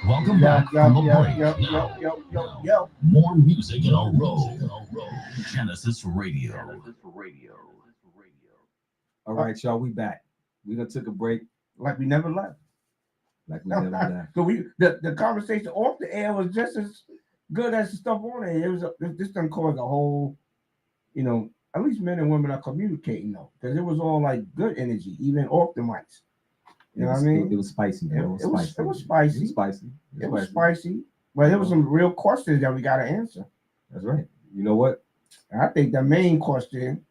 Welcome back from the break. More music in a row. Genesis Radio. All right, y'all, we back. We done took a break like we never left. like we never left. So the conversation off the air was just as good as the stuff on it. It was this done caused a whole, at least men and women are communicating though, because it was all like good energy, even off the mics. You know what I mean? It was spicy. It was spicy. It was spicy. It was spicy. But there was some real questions that we got to answer. That's right. You know what? I think the main question,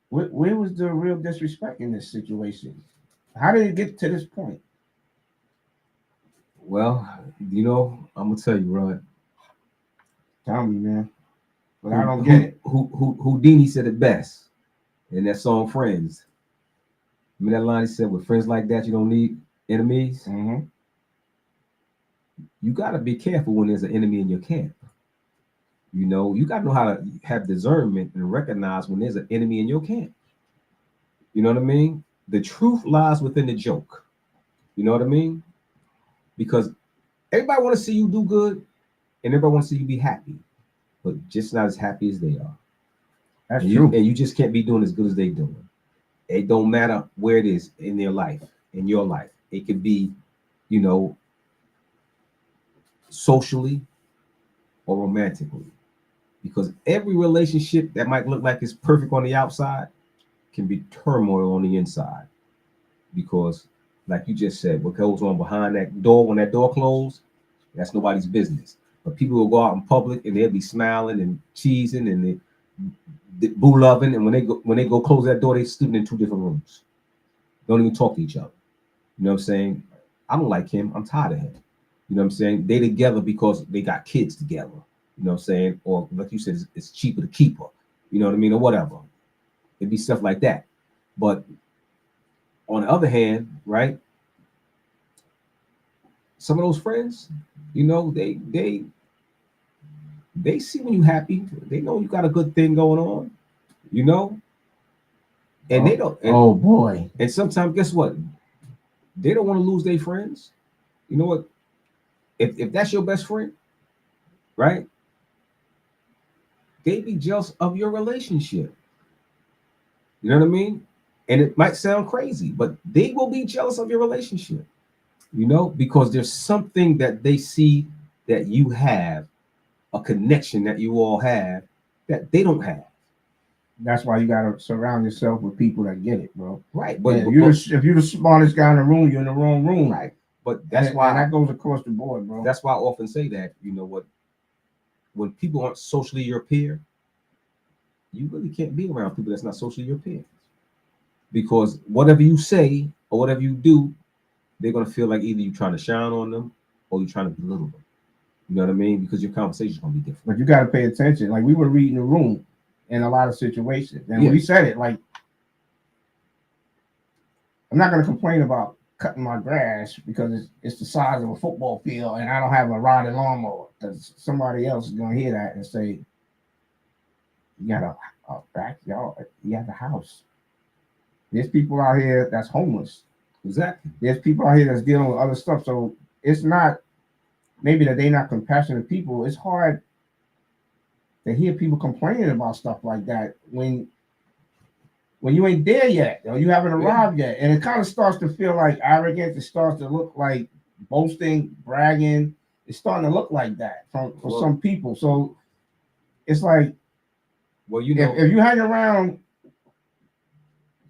where was the real disrespect in this situation? How did it get to this point? Well, I'm gonna tell you, Rod. Tell me, man. But I don't get it. Houdini said it best in that song "Friends." Remember that line he said, "With friends like that, you don't need enemies." Mm-hmm. You got to be careful when there's an enemy in your camp. You got to know how to have discernment and recognize when there's an enemy in your camp. You know what I mean? The truth lies within the joke. You know what I mean? Because everybody want to see you do good and everybody want to see you be happy, but just not as happy as they are. That's true. And you just can't be doing as good as they doing. It don't matter where it is in their life, in your life. It could be, socially or romantically. Because every relationship that might look like it's perfect on the outside can be turmoil on the inside. Because, like you just said, what goes on behind that door, when that door closed, that's nobody's business. But people will go out in public and they'll be smiling and cheesing and they boo loving, and when they go close that door, they sleeping in two different rooms. Don't even talk to each other. You know what I'm saying? I don't like him. I'm tired of him. You know what I'm saying? They together because they got kids together. You know what I'm saying? Or like you said, it's cheaper to keep her. You know what I mean? Or whatever. It'd be stuff like that. But on the other hand, right? Some of those friends, they see when you happy. They know you got a good thing going on, and they don't. And, oh boy! And sometimes, guess what? They don't want to lose their friends. You know what? If that's your best friend, right? They be jealous of your relationship. You know what I mean? And it might sound crazy, but they will be jealous of your relationship. Because there's something that they see that you have, a connection that you all have that they don't have. That's why you gotta surround yourself with people that get it, bro. Right. But if you're the smartest guy in the room, you're in the wrong room. Right. But that's why that goes across the board, bro. That's why I often say that, when people aren't socially your peer, you really can't be around people that's not socially your peer. Because whatever you say or whatever you do, they're gonna feel like either you're trying to shine on them or you're trying to belittle them. You know what I mean? Because your conversation is gonna be different. But you gotta pay attention. Like we were reading the room in a lot of situations, and we said it. Like I'm not gonna complain about cutting my grass because it's the size of a football field, and I don't have a riding lawnmower. Because somebody else is gonna hear that and say, "You got a backyard. You have a house." There's people out here that's homeless. Exactly. There's people out here that's dealing with other stuff. So it's not maybe that they're not compassionate people. It's hard to hear people complaining about stuff like that when you ain't there yet, or you haven't arrived yet. And it kind of starts to feel like arrogance. It starts to look like boasting, bragging. It's starting to look like that for some people. So it's like, if you hang around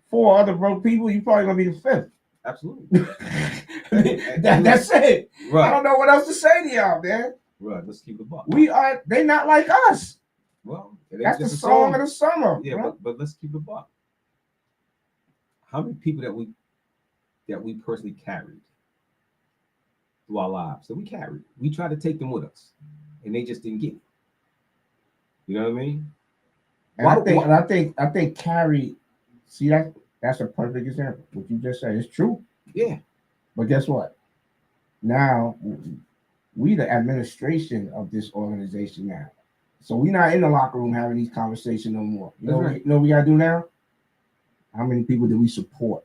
4 other broke people, you're probably gonna be the 5th. Absolutely. That's it. Right. I don't know what else to say to y'all, man. Right. Let's keep it buck. They not like us. Well, that's the song of the summer. Yeah, but let's keep it buck. How many people that we personally carried through our lives that we tried to take them with us, and they just didn't get it. You know what I mean? And I think carry. See that's a perfect example. What you just said is true. Yeah. But guess what? Now we the administration of this organization now. So we're not in the locker room having these conversations no more. You know what we gotta do now? How many people do we support?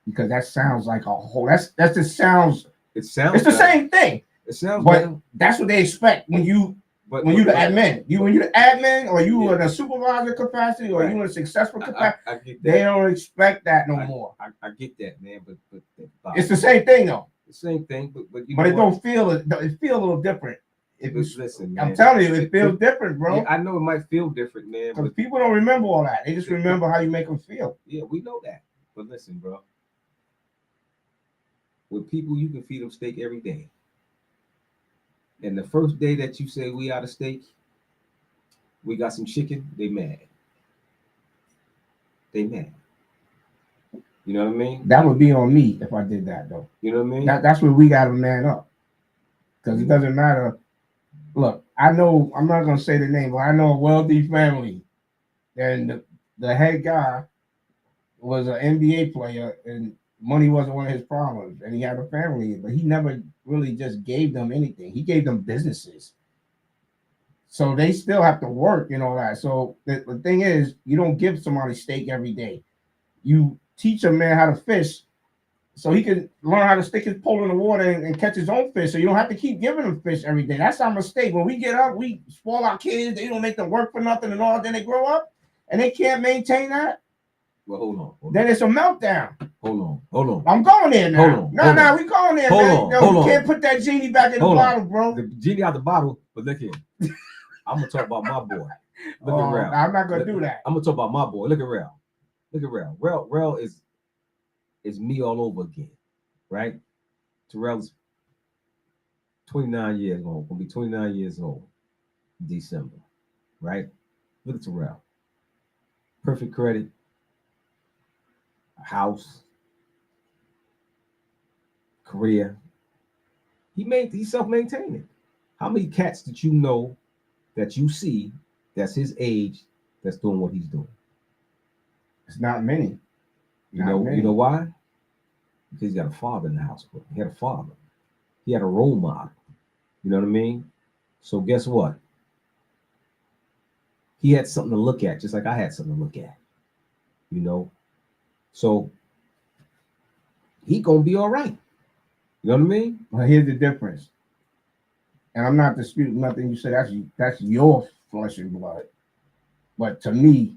Because that sounds like a whole that just sounds It sounds. It's the better. same thing. It sounds. But better. that's what they expect when you. But when you the admin, when you the admin, or you in a supervisor capacity, or right. you in a successful capacity, I get that. They don't expect that no more. I get that, man. But it's the same thing though. The same thing, but you but know it don't feel it. It feel a little different. If you listen, man, I'm telling you, it feels different, bro. Yeah, I know it might feel different, man. Because people don't remember all that. They just remember how you make them feel. Yeah, we know that. But listen, bro. With people, you can feed them steak every day. And the first day that you say we out of steak, we got some chicken, they mad. They mad. You know what I mean? That would be on me if I did that, though. You know what I mean? That's where we got to man up. Because it doesn't matter. Look, I know, I'm not going to say the name, but I know a wealthy family. And the head guy was an NBA player, and money wasn't one of his problems. And he had a family, but he never really just gave them anything. He gave them businesses. So they still have to work and all that. So the thing is, you don't give somebody steak every day. You teach a man how to fish so he can learn how to stick his pole in the water and catch his own fish. So you don't have to keep giving him fish every day. That's our mistake. When we get up, we spoil our kids. They don't make them work for nothing and all. Then they grow up and they can't maintain that. Well, hold on. Then it's a meltdown. Hold on. I'm going there now. Hold on. No, we going there. Hold on. You can't put that genie back in the bottle, bro. The genie out the bottle, but look here. I'm gonna talk about my boy. Look at Rel. I'm not gonna do that. I'm gonna talk about my boy. Look at Rel. Rel is me all over again, right? Terrell's 29 years old. Gonna be 29 years old December, right? Look at Terrell. Perfect credit, a house, career. He's self-maintaining. How many cats did you know that you see that's his age that's doing what he's doing? It's not many. You know why? Because he's got a father in the house. Bro. He had a father. He had a role model. You know what I mean? So guess what? He had something to look at, just like I had something to look at. You know? So he gonna be all right. You know what I mean? Well, here's the difference. And I'm not disputing nothing you said. That's your flesh and blood. But to me,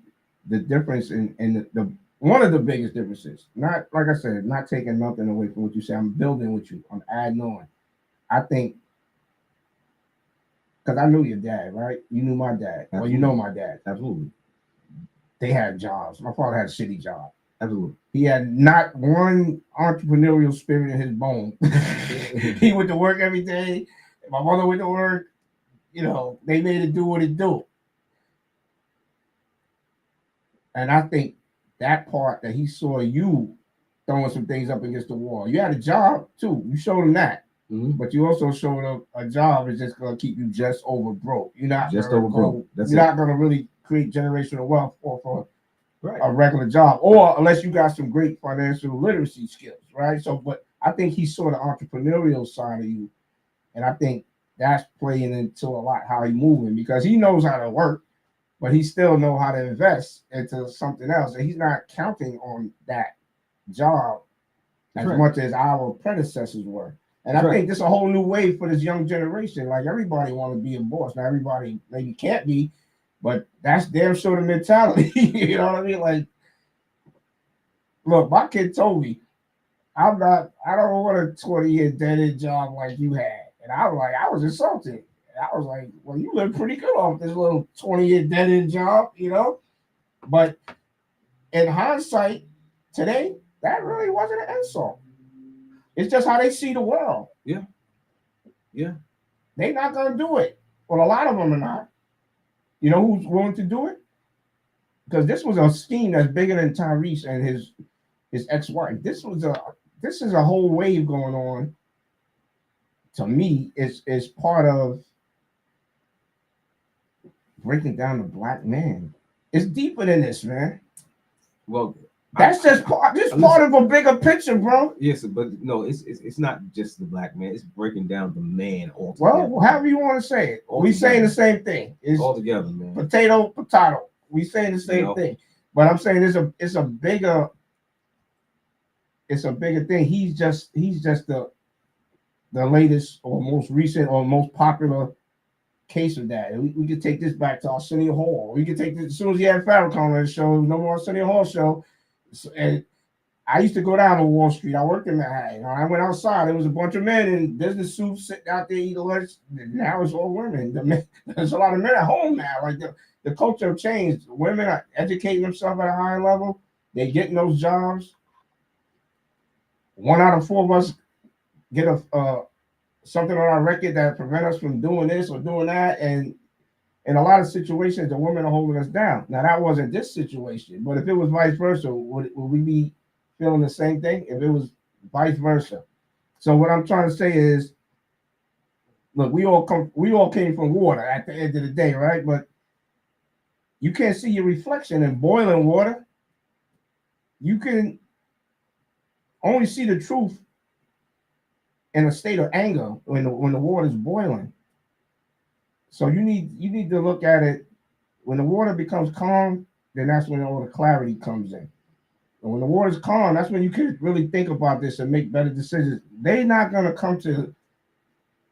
the difference in the one of the biggest differences, not like I said, not taking nothing away from what you say. I'm building with you. I'm adding on. I think because I knew your dad, right? You knew my dad. Absolutely. Well, you know my dad. Absolutely. They had jobs. My father had a shitty job. Absolutely. He had not one entrepreneurial spirit in his bone. He went to work every day. My mother went to work. You know, they made it do what it do. And I think that part that he saw you throwing some things up against the wall. You had a job too. You showed him that. Mm-hmm. But you also showed him a job is just going to keep you just over broke. You're not just over broke. Not going to really create generational wealth for a regular job, or unless you got some great financial literacy skills, right? So, but I think he saw the entrepreneurial side of you, and I think that's playing into a lot how he moving because he knows how to work, but he still know how to invest into something else, and he's not counting on that job as much as our predecessors were. And I think this is a whole new wave for this young generation. Like everybody want to be a boss. Now everybody maybe can't be, but that's damn sure the mentality. You know what I mean? Like, look, my kid told me, I don't want a 20-year dead-end job like you had. And I was insulted. And I was like, well, you live pretty good off this little 20-year dead-end job, you know? But in hindsight, today, that really wasn't an insult. It's just how they see the world. Yeah. They're not going to do it. Well, a lot of them are not. You know who's willing to do it? Because this was a scheme that's bigger than Tyrese and his ex-wife. This is a whole wave going on. To me, it's part of breaking down the black man. It's deeper than this, man. Well, that's just part of a bigger picture, bro. Yes, but no, it's not just the black man. It's breaking down the man altogether. Well, however you want to say it. We saying the same thing. It's all together, man. Potato. We saying the same thing. But I'm saying it's a bigger thing. He's just the latest or most recent or most popular case of that. And we could take this back to Arsenio Hall. We could take this as soon as he had Farrakhan on the show, no more Arsenio Hall show. And I used to go down to Wall Street. I worked in Manhattan. I went outside. There was a bunch of men in business suits sitting out there eating lunch. Now it's all women. There's a lot of men at home now. Like the culture changed. Women are educating themselves at a higher level. They're getting those jobs. 1 out of 4 of us get something on our record that prevent us from doing this or doing that. And in a lot of situations, the women are holding us down. Now, that wasn't this situation, but if it was vice versa, would we be feeling the same thing? If it was vice versa. So what I'm trying to say is, look, we all came from water at the end of the day, right? But you can't see your reflection in boiling water. You can only see the truth in a state of anger when the water is boiling. So you need to look at it when the water becomes calm. Then that's when all the clarity comes in. And when the water's calm, that's when you can really think about this and make better decisions. They're not gonna come to.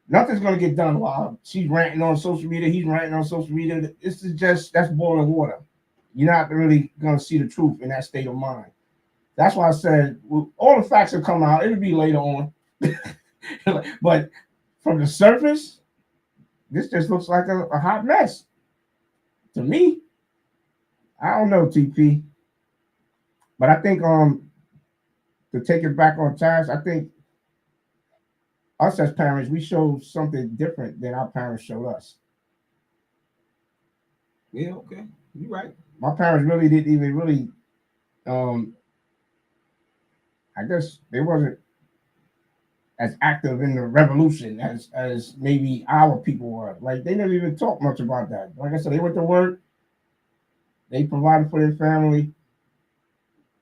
Nothing's gonna get done while she's ranting on social media. He's ranting on social media. This is that's boiling water. You're not really gonna see the truth in that state of mind. That's why I said all the facts will come out. It'll be later on. But from the surface, this just looks like a hot mess to me. I don't know, TP, but I think to take it back on task, I think us as parents, we showed something different than our parents showed us. Yeah, okay, you're right. My parents really didn't even really. I guess they wasn't as active in the revolution as maybe our people were. Like they never even talked much about that. Like I said, they went to work, they provided for their family,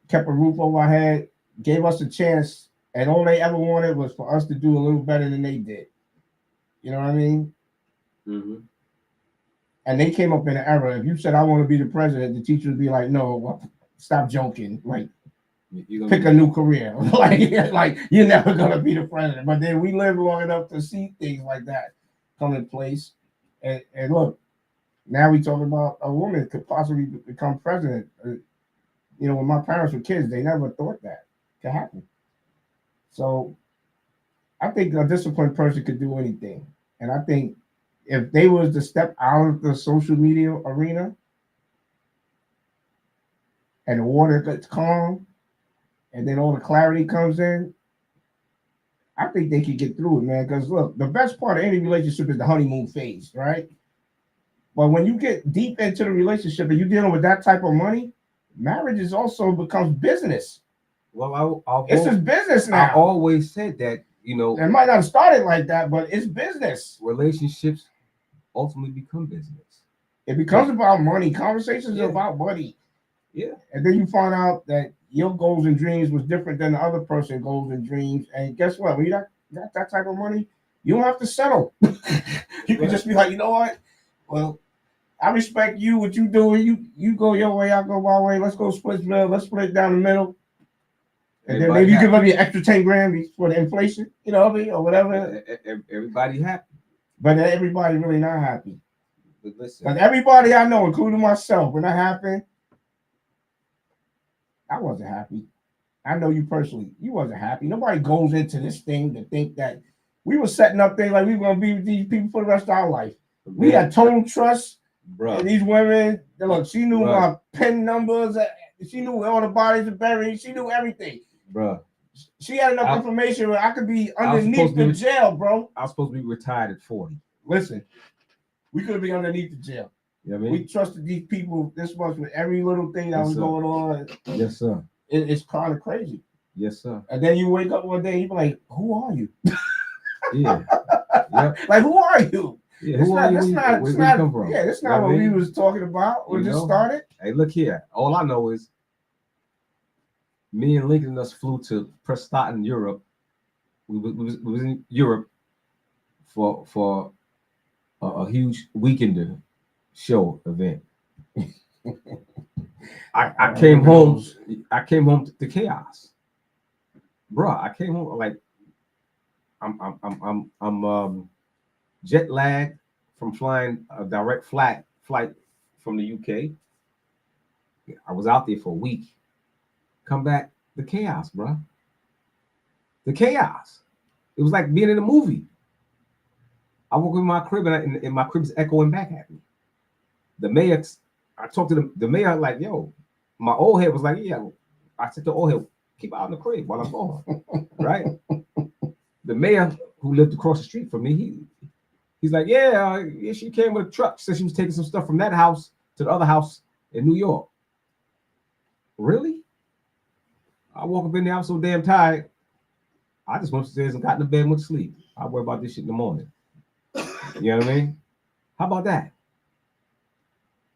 kept a roof over our head, gave us a chance, and all they ever wanted was for us to do a little better than they did. You know what I mean? Mm-hmm. And they came up in an era. If you said I want to be the president, the teacher would be like, "No, well, stop joking. Like, pick a new career. like you're never gonna be the president." But then we lived long enough to see things like that come in place. And look, now we talking about a woman could possibly become president. When my parents were kids, they never thought that could happen. So I think a disciplined person could do anything. And I think if they was to step out of the social media arena and the water gets calm, and then all the clarity comes in, I think they could get through it, man. Because look, the best part of any relationship is the honeymoon phase, right? But when you get deep into the relationship and you're dealing with that type of money, marriage is also becomes business. Well, it's just business now. I always said that, it might not have started like that, but it's business. Relationships ultimately become business. It becomes about money. Conversations are about money. Yeah. And then you find out that your goals and dreams was different than the other person's goals and dreams. And guess what? When you got that type of money, you don't have to settle. You can just be like, you know what? Well, I respect you, what you doing. You go your way, I go my way. Let's go split bill. Let's split it down the middle. And then maybe you give me an extra 10 grand for the inflation, you know what I mean? Or whatever. Everybody happy. But everybody really not happy. But listen. Because everybody I know, including myself, when that happened, I wasn't happy. I know you personally. You wasn't happy. Nobody goes into this thing to think that we were setting up things like we were going to be with these people for the rest of our life. We had total trust in these women. Look, she knew my PIN numbers. She knew all the bodies are buried. She knew everything. Bro. She had enough information where I could be underneath the jail, bro. I was supposed to be retired at 40. Listen, we could be underneath the jail. You know what I mean? We trusted these people this much with every little thing that was going on. Yes, sir. It's kind of crazy. Yes, sir. And then you wake up one day and you be like, who are you? Yeah. Yep. Like, who are you? Yeah, that's not what we was talking about when this started. Hey, look here. All I know is me and Lincoln and us flew to Prestatyn, Europe. We was in Europe for a huge weekender show event. I came home. I came home to chaos, bro. I came home like I'm jet lagged from flying a direct flight from the UK. I was out there for a week. Come back, the chaos, bro. The chaos. It was like being in a movie. I woke up in my crib and my crib's echoing back at me. The mayor, I talked to the mayor like, yo, my old head was like, yeah. I said to old head, keep out in the crib while I'm gone, right? The mayor who lived across the street from me, he's like, yeah, she came with a truck. Said she was taking some stuff from that house to the other house in New York. Really? I woke up in there, I was so damn tired. I just went upstairs and got in the bed and went to sleep. I'll worry about this shit in the morning. You know what I mean? How about that?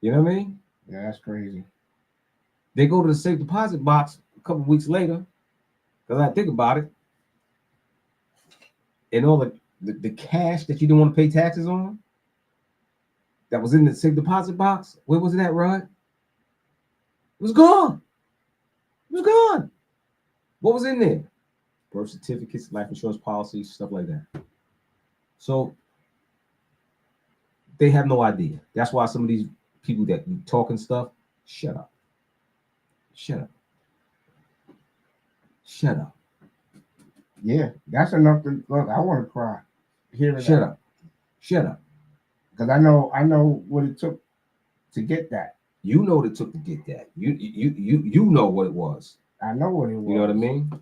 You know what I mean? Yeah, that's crazy. They go to the safe deposit box a couple of weeks later, because I think about it, and all the cash that you didn't want to pay taxes on, that was in the safe deposit box, where was it at, Rod? It was gone. It was gone. What was in there? Birth certificates, life insurance policies, stuff like that. So they have no idea. That's why some of these people that be talking stuff, shut up. Shut up. Shut up. Yeah, that's enough to look. I want to cry. Shut up. Shut up. Because I know what it took to get that. You know what it took to get that. You know what it was. I know what it was. You know what I mean?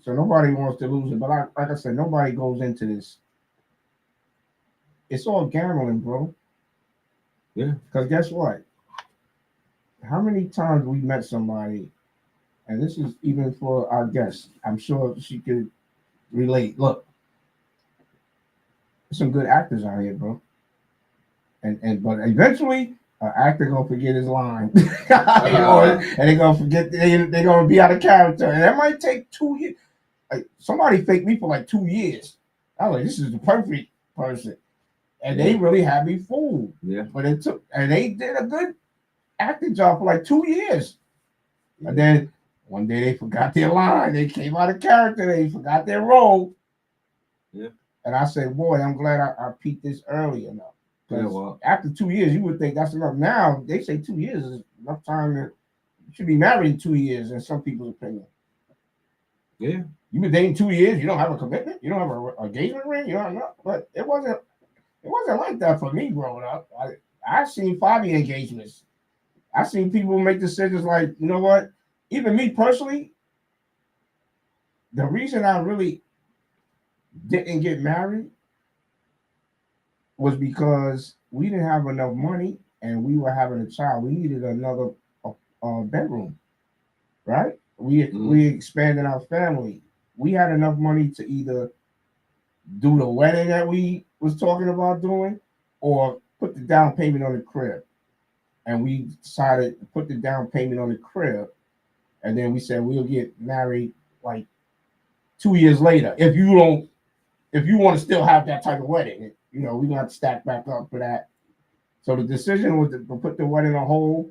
So nobody wants to lose it. But like I said, nobody goes into this. It's all gambling, bro. Yeah. Because guess what? How many times we met somebody, and this is even for our guest, I'm sure she could relate. Look, there's some good actors out here, bro. And but eventually, an actor gonna forget his line, and they gonna forget they gonna be out of character, and that might take 2 years. Like somebody faked me for like 2 years. I was like, this is the perfect person, and they really had me fooled. Yeah. But it took, and they did a good acting job for like 2 years, and then one day they forgot their line. They came out of character. They forgot their role. Yeah. And I said, boy, I'm glad I peaked this early enough. Yeah, well, after 2 years, you would think that's enough. Now they say 2 years is enough time to you should be married in 2 years, in some people's opinion. Yeah. You've been dating 2 years, you don't have a commitment, you don't have an engagement ring, you don't know. But it wasn't like that for me growing up. I've seen 5-year engagements. I've seen people make decisions like, you know what? Even me personally, the reason I really didn't get married was because we didn't have enough money and we were having a child. We needed another bedroom, right? We expanded our family. We had enough money to either do the wedding that we was talking about doing or put the down payment on the crib. And we decided to put the down payment on the crib. And then we said we'll get married like 2 years later. If you want to still have that type of wedding, you know, we're going to have to stack back up for that. So the decision was to put the wedding on hold.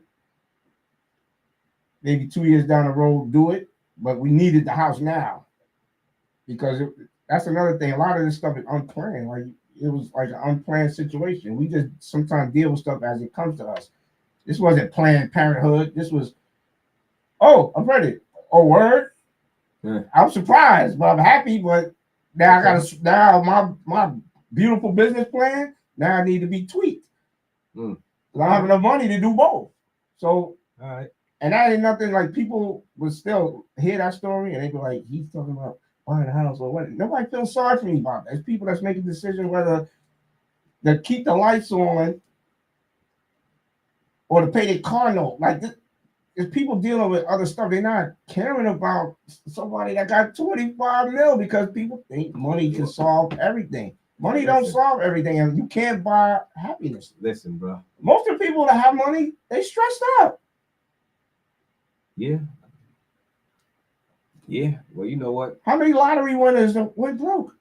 Maybe 2 years down the road, do it. But we needed the house now. Because that's another thing. A lot of this stuff is unplanned. Like it was like an unplanned situation. We just sometimes deal with stuff as it comes to us. This wasn't Planned Parenthood. This was, oh, I'm ready. Oh, word. Yeah. I'm surprised, but I'm happy. But now my beautiful business plan, now I need to be tweaked. I don't have enough money to do both. So, all right. And that ain't nothing like people would still hear that story and they be like, he's talking about buying a house or what. Nobody feels sorry for me about that. It's people that's making decisions whether to keep the lights on or to pay their car note. Like this, there's people dealing with other stuff. They're not caring about somebody that got 25 mil because people think money can solve everything. Money don't solve everything, and you can't buy happiness. Listen, bro. Most of the people that have money, they stressed out. Yeah. Yeah. Well, you know what? How many lottery winners went broke?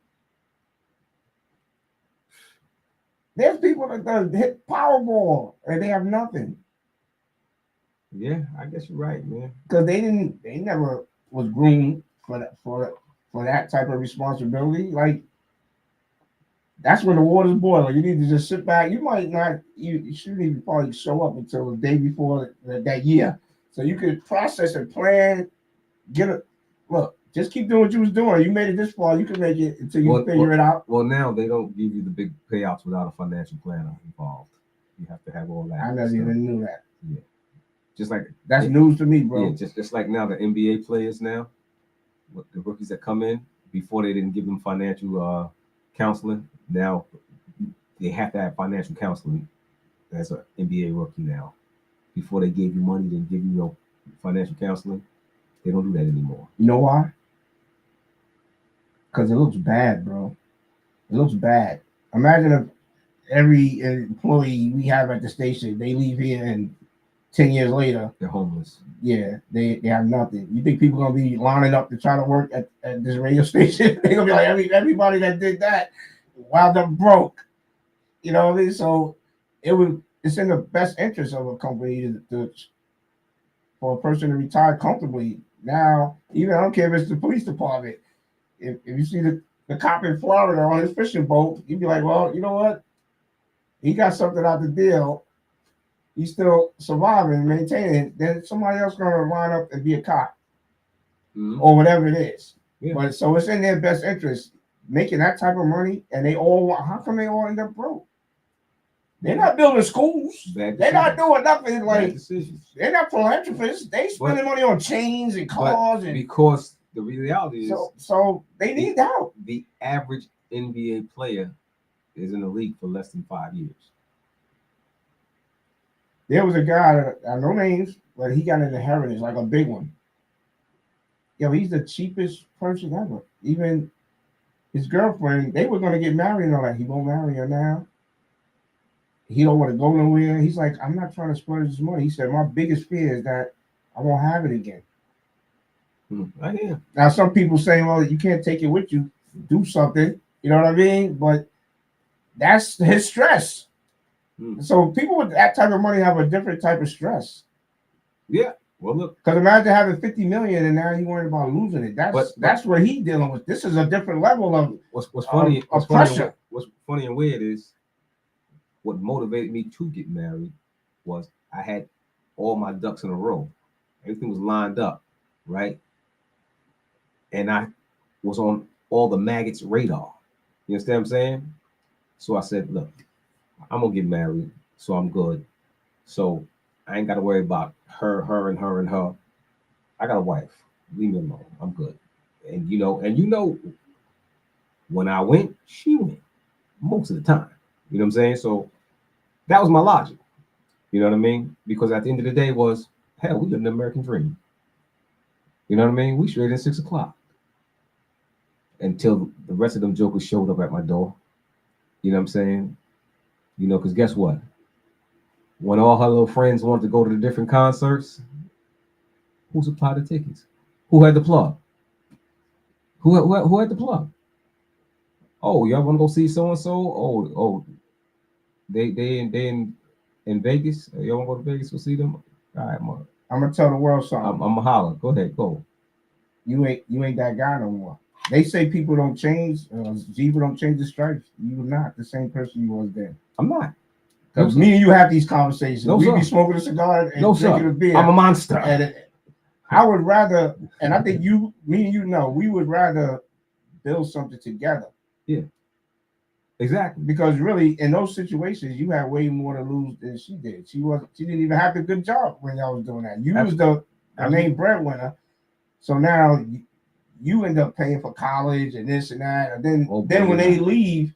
There's people that hit Powerball and they have nothing. Yeah, I guess you're right, man. Because they never was groomed for that. for that type of responsibility, like that's when the water's boiling. You need to just sit back. You might not. You shouldn't even probably show up until the day before that year, so you could process and plan. Get it. Look, just keep doing what you was doing. You made it this far. You can make it until you figure it out. Well, now they don't give you the big payouts without a financial planner involved. You have to have all that. I never even knew that. Yeah, just like that's news to me, bro. Yeah, just like now the NBA players now, the rookies that come in before they didn't give them financial counseling. Now they have to have financial counseling as an NBA rookie now. Before they gave you money, they didn't give you no financial counseling. They don't do that anymore. You know why? Because it looks bad, bro. It looks bad. Imagine if every employee we have at the station, they leave here and 10 years later, they're homeless. Yeah, they have nothing. You think people are going to be lining up to try to work at this radio station? They're going to be like, everybody that did that wound up broke. You know what I mean? So it's in the best interest of a company for a person to retire comfortably. Now, even I don't care if it's the police department. If you see the cop in Florida on his fishing boat, you'd be like, well, you know what? He got something out the deal. He's still surviving, maintaining. Then somebody else going to line up and be a cop or whatever it is. Yeah. But so it's in their best interest making that type of money, and how come they all end up broke? They're not building schools. They're not doing nothing like they're not philanthropists. They spending money on chains and cars because the reality is so they need help. The average NBA player is in the league for less than 5 years. There was a guy, I know names, but he got an inheritance, like a big one. Yo, he's the cheapest person ever. Even his girlfriend, they were going to get married and all that. He won't marry her now. He don't want to go nowhere. He's like, I'm not trying to splurge this money. He said, my biggest fear is that I won't have it again. I hear. Now, some people saying, well, you can't take it with you. Do something. You know what I mean? But that's his stress. So people with that type of money have a different type of stress. Yeah. Well, look. Because imagine having 50 million and now you're worried about losing it. That's what he's dealing with. This is a different level of what's funny. What's pressure. What's funny and weird is what motivated me to get married was I had all my ducks in a row. Everything was lined up, right? And I was on all the maggots' radar. You understand what I'm saying? So I said, look, I'm gonna get married, so I'm good. So I ain't gotta worry about her. I got a wife. Leave me alone. I'm good. And you know, when I went, she went most of the time. You know what I'm saying? So that was my logic. You know what I mean? Because at the end of the day was, hell, we live an American dream. You know what I mean? We straight at 6 o'clock. Until the rest of them jokers showed up at my door. You know what I'm saying? You know, because guess what? When all her little friends wanted to go to the different concerts, who supplied the tickets? Who had the plug? Who had the plug? Oh, y'all want to go see so and so? Oh, they in Vegas. Y'all want to go to Vegas to see them? All right, I'm gonna tell the world something. I'm gonna holler. Go ahead, go. You ain't that guy no more. They say people don't change. People don't change the stripes. You're not the same person you was then. I'm not. Because me and you have these conversations. No, we be smoking a cigar and drinking a beer. I'm a monster. And I would rather, and I think me and you know, we would rather build something together. Yeah. Exactly. Because really, in those situations, you had way more to lose than she did. She didn't even have a good job when y'all was doing that. You was the main breadwinner. So now you end up paying for college and this and that. And then when they leave,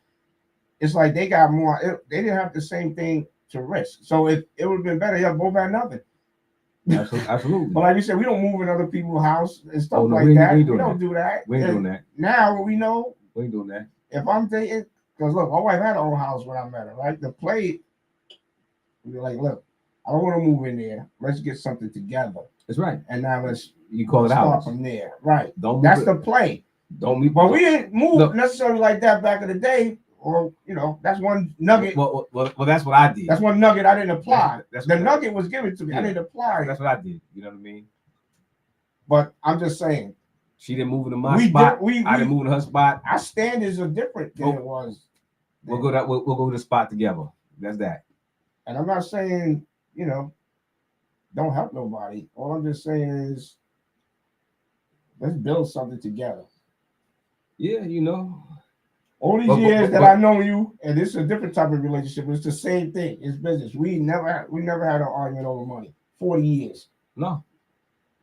it's like they got more. They didn't have the same thing to risk. So it would have been better. Y'all both had nothing. Absolutely. But like you said, we don't move in other people's house and stuff like that. We don't do that. We ain't doing that. Now we know. We ain't doing that. If I'm dating, because look, my wife had her own house when I met her, right? The play, we were like, look, I don't want to move in there. Let's get something together. That's right. And now you call it out from there. Right. That's the play. Don't move. But we didn't move necessarily like that back in the day. Or, you know, that's one nugget. Well, that's what I did. That's one nugget I didn't apply. The nugget was given to me. Yeah. I didn't apply. That's what I did. You know what I mean? But I'm just saying, She didn't move into my spot. I didn't move in her spot. Our standards are different than it was. We'll go to the spot together. That's that. And I'm not saying, don't help nobody. All I'm just saying is, let's build something together. Yeah, All these years that I know you, and this is a different type of relationship. It's the same thing. It's business. We never had an argument over money. 40 years. No.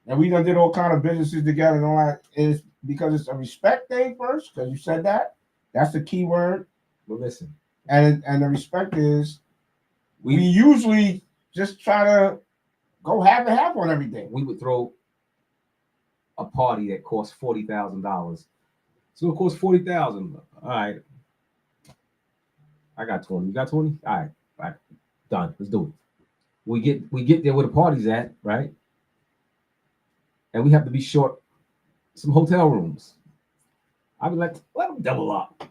And we done did all kind of businesses together and all that. Is because it's a respect thing first, because you said that. That's the key word. Well, listen. And the respect is we usually just try to go half and half on everything. We would throw a party that costs $40,000. So it costs $40,000. All right. I got 20. You got 20? All right. Done. Let's do it. We get there where the party's at, right? And we have to be short some hotel rooms. I'd be like, let them double up.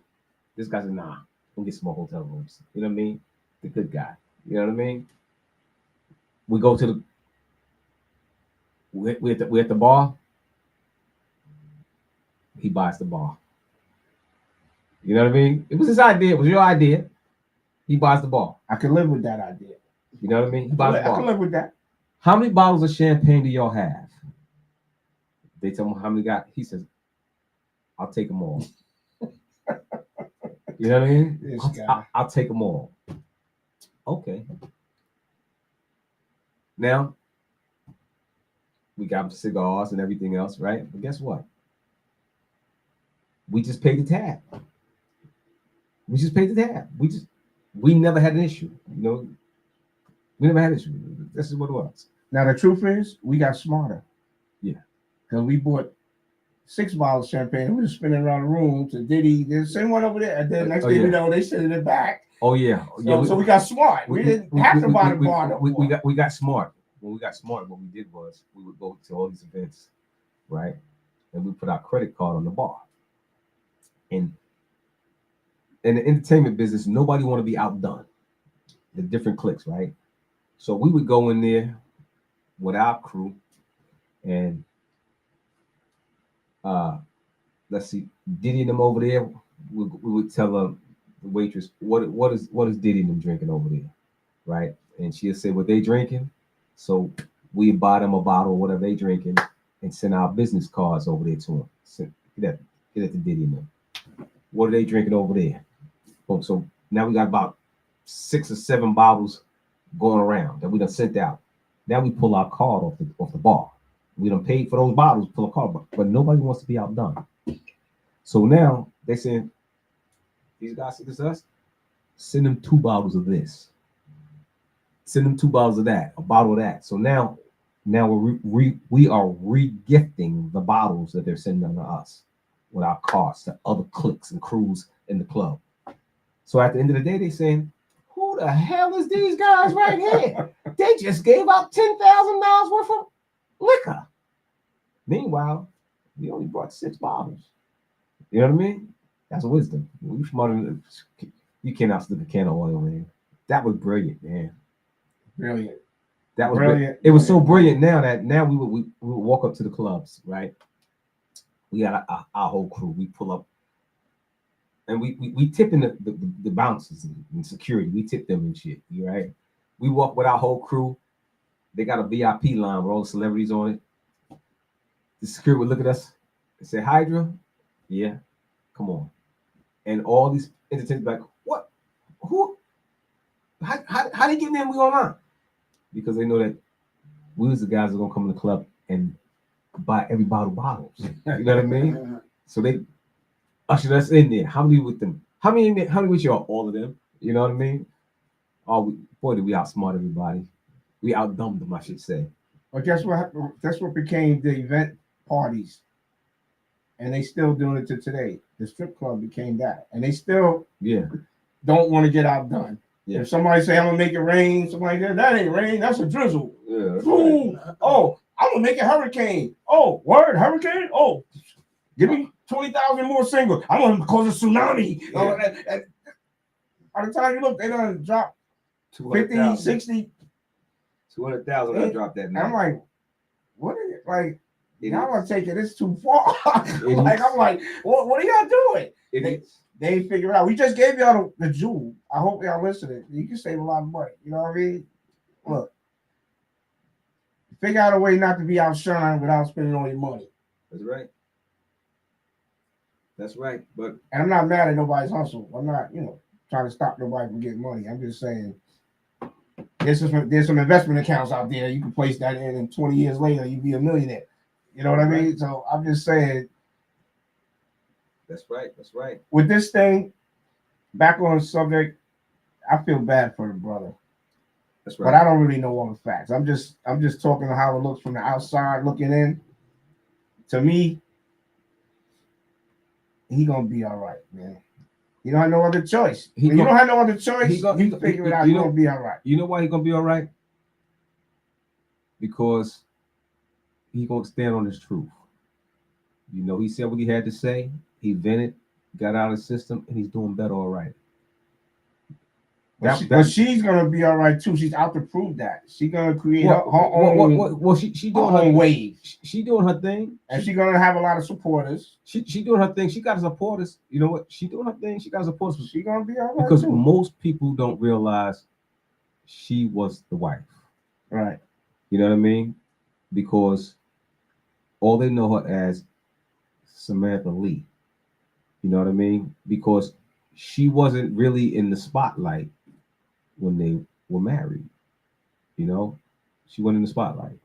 This guy said, nah, we'll get some more hotel rooms. You know what I mean? The good guy. You know what I mean? We go to we're at the bar. He buys the bar. You know what I mean? It was his idea. It was your idea. He buys the bar. I can live with that idea. You know what I mean? He buys the bar. I can live with that. How many bottles of champagne do y'all have? They tell him how many got. He says, I'll take them all. You know what I mean? I'll take them all. Okay. Now, we got cigars and everything else, right? But guess what? We just paid the tab. We never had an issue. We never had an issue. This is what it was. Now, the truth is, we got smarter. Yeah. Because we bought 6 bottles of champagne. We were spinning around the room to Diddy. There's the same one over there. And then next thing you know, they sent it back. Oh, yeah. So we got smart. We didn't have to buy the bar. We got smart. When we got smart, what we did was we would go to all these events, right? And we put our credit card on the bar. And in the entertainment business, nobody want to be outdone. The different cliques, right? So we would go in there with our crew and let's see, Diddy and them over there. We would tell the waitress what is Diddy and them drinking over there, right? And she'll say what they drinking. So we buy them a bottle of whatever they drinking and send our business cards over there to them. Get at the Diddy and them. What are they drinking over there? Oh, so now we got about 6 or 7 bottles going around that we done sent out. Now we pull our card off the bar. We done paid for those bottles, pull a card, but nobody wants to be outdone. So now they saying, these guys said this to us, send them 2 bottles of this. Send them 2 bottles of that, a bottle of that. So now we are re-gifting the bottles that they're sending to us with our cards to other cliques and crews in the club. So at the end of the day, they saying, who the hell is these guys right here? They just gave out $10,000 worth of liquor. Meanwhile, we only brought 6 bottles. You know what I mean? That's wisdom. You cannot slip a can of oil, man. That was brilliant, man. Brilliant. That was brilliant. It was so brilliant now we would walk up to the clubs, right? We got our whole crew. We pull up and we tip in the bouncers and security. We tip them and shit, right? We walk with our whole crew. They got a VIP line with all the celebrities on it. The security would look at us and say, Hydra? Yeah, come on. And all these entertainers like, what? Who? How they get in there and we online? Because they know that we was the guys that are gonna come in the club and buy every bottle bottles. You know what I mean? So they ushered us in there. How many with them? How many with y'all? All of them. You know what I mean? Boy, did we outsmart everybody. We outdumbed them, I should say. But guess what? That's what became the event parties. And they still doing it to today. The strip club became that. And they still don't want to get outdone. Yeah. If somebody say, I'm going to make it rain, somebody says, that ain't rain, that's a drizzle. Yeah, ooh, right. Oh, I'm going to make a hurricane. Oh, word, hurricane? Oh, give me 20,000 more singles. I'm going to cause a tsunami. Yeah. Oh, by the time you look, they done drop 50, 60. 200,000, I dropped that now. I'm like, what is it? Like, Y'all want to take it. It's too far. Like I'm like, what are y'all doing? They figure out. We just gave y'all the jewel. I hope y'all listening. You can save a lot of money. You know what I mean? Look, figure out a way not to be outshined without spending all your money. That's right. That's right. And I'm not mad at nobody's hustle. I'm not, trying to stop nobody from getting money. I'm just saying there's some investment accounts out there you can place that in, and 20 years later you'll be a millionaire. You know what I mean? So I'm just saying. That's right. That's right. With this thing, back on the subject, I feel bad for the brother. That's right. But I don't really know all the facts. I'm just talking how it looks from the outside looking in. To me, he gonna be all right, man. You don't have no other choice. You don't have no other choice. You figure it out. He's gonna be all right. You know why he's gonna be all right? Because he's gonna stand on his truth. He said what he had to say. He vented, got out of the system, and he's doing better all right. But she's gonna be all right too. She's out to prove that. She's gonna create her own. Well, she doing her own wave. She doing her thing, and she's gonna have a lot of supporters. She doing her thing. She got supporters. You know what? She doing her thing. She got supporters. She gonna be all right because too. Most people don't realize she was the wife. Right. You know what I mean? Because all they know her as Samantha Lee. You know what I mean? Because she wasn't really in the spotlight when they were married. She wasn't in the spotlight.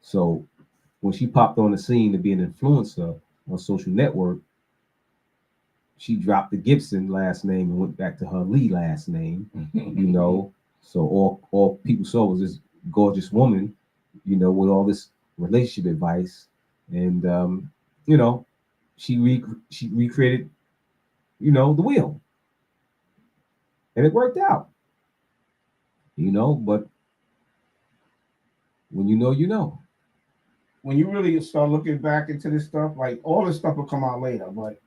So when she popped on the scene to be an influencer on social network, she dropped the Gibson last name and went back to her Lee last name. So all people saw was this gorgeous woman, with all this relationship advice, and she recreated, the wheel, and it worked out. But when you know. When you really start looking back into this stuff, like all this stuff will come out later, but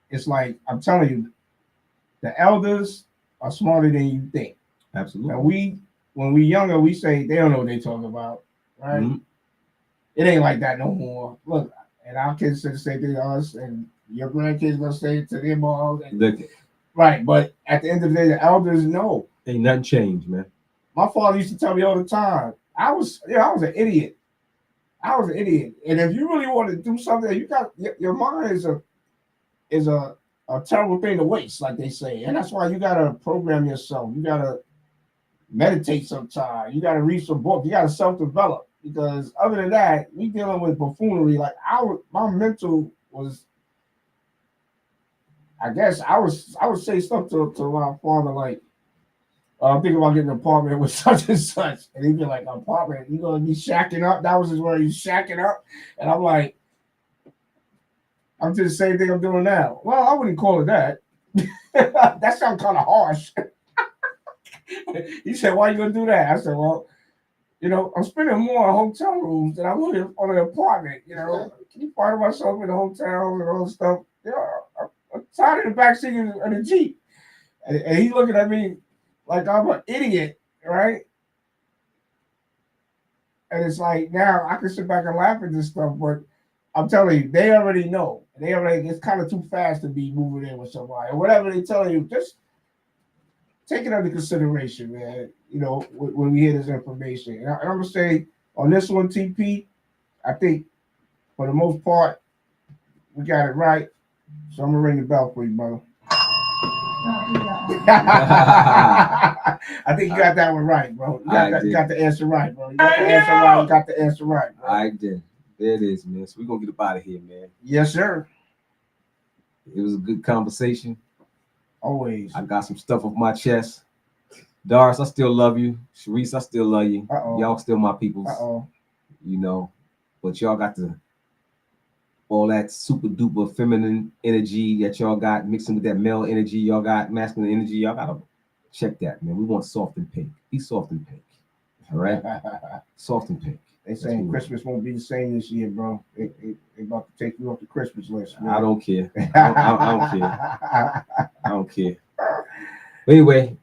it's like I'm telling you, the elders are smarter than you think. Absolutely. And when we younger, we say they don't know what they talking about, right? Mm-hmm. It ain't like that no more. Look, and our kids say the same thing to us, and your grandkids gonna say it to their moms. Right, but at the end of the day, the elders know. Ain't nothing changed, man. My father used to tell me all the time, I was an idiot. And if you really want to do something, you got your mind is a terrible thing to waste, like they say. And that's why you gotta program yourself. You gotta meditate sometimes. You gotta read some books. You gotta self-develop. Because other than that, we dealing with buffoonery. Like my mental was, I guess I would say stuff to my father like, I'm thinking about getting an apartment with such and such. And he'd be like, apartment, you gonna be shacking up? That was his word, he's shacking up. And I'm like, I'm doing the same thing I'm doing now. Well, I wouldn't call it that. That sounds kind of harsh. He said, why you gonna do that? I said, well, I'm spending more on hotel rooms than I would on an apartment. Keep finding myself in the hotel and all this stuff. I'm tired of the backseat of the Jeep. And he's looking at me like I'm an idiot, right? And it's like now I can sit back and laugh at this stuff, but I'm telling you, they already know. It's kind of too fast to be moving in with somebody. Or whatever they tell you, just take it under consideration, man. When we hear this information. And I'm going to say on this one, TP, I think for the most part, we got it right. So I'm going to ring the bell for you, brother. I think you got that one right, bro. You got the answer right, bro. You got the answer right, bro. I did. There it is, man. So we're going to get up out of here, man. Yes, sir. It was a good conversation. Always. I got some stuff off my chest. Doris, I still love you. Sharice, I still love you. Y'all still my peoples. But y'all got all that super duper feminine energy that y'all got mixing with that male energy. Y'all got masculine energy. Y'all got to check that, man. We want soft and pink. Be soft and pink. All right? Soft and pink. They saying Christmas won't be the same this year, bro. They about to take you off the Christmas list, man. I don't care. I don't care. I don't care. But anyway,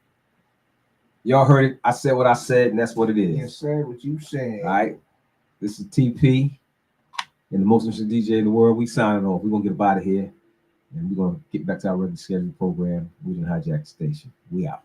y'all heard it. I said what I said, and that's what it is. You said what you said. All right. This is TP. and the most interesting DJ in the world. We signing off. We're gonna get up out of here, and we're gonna get back to our regular scheduled program. We didn't hijack the station. We out.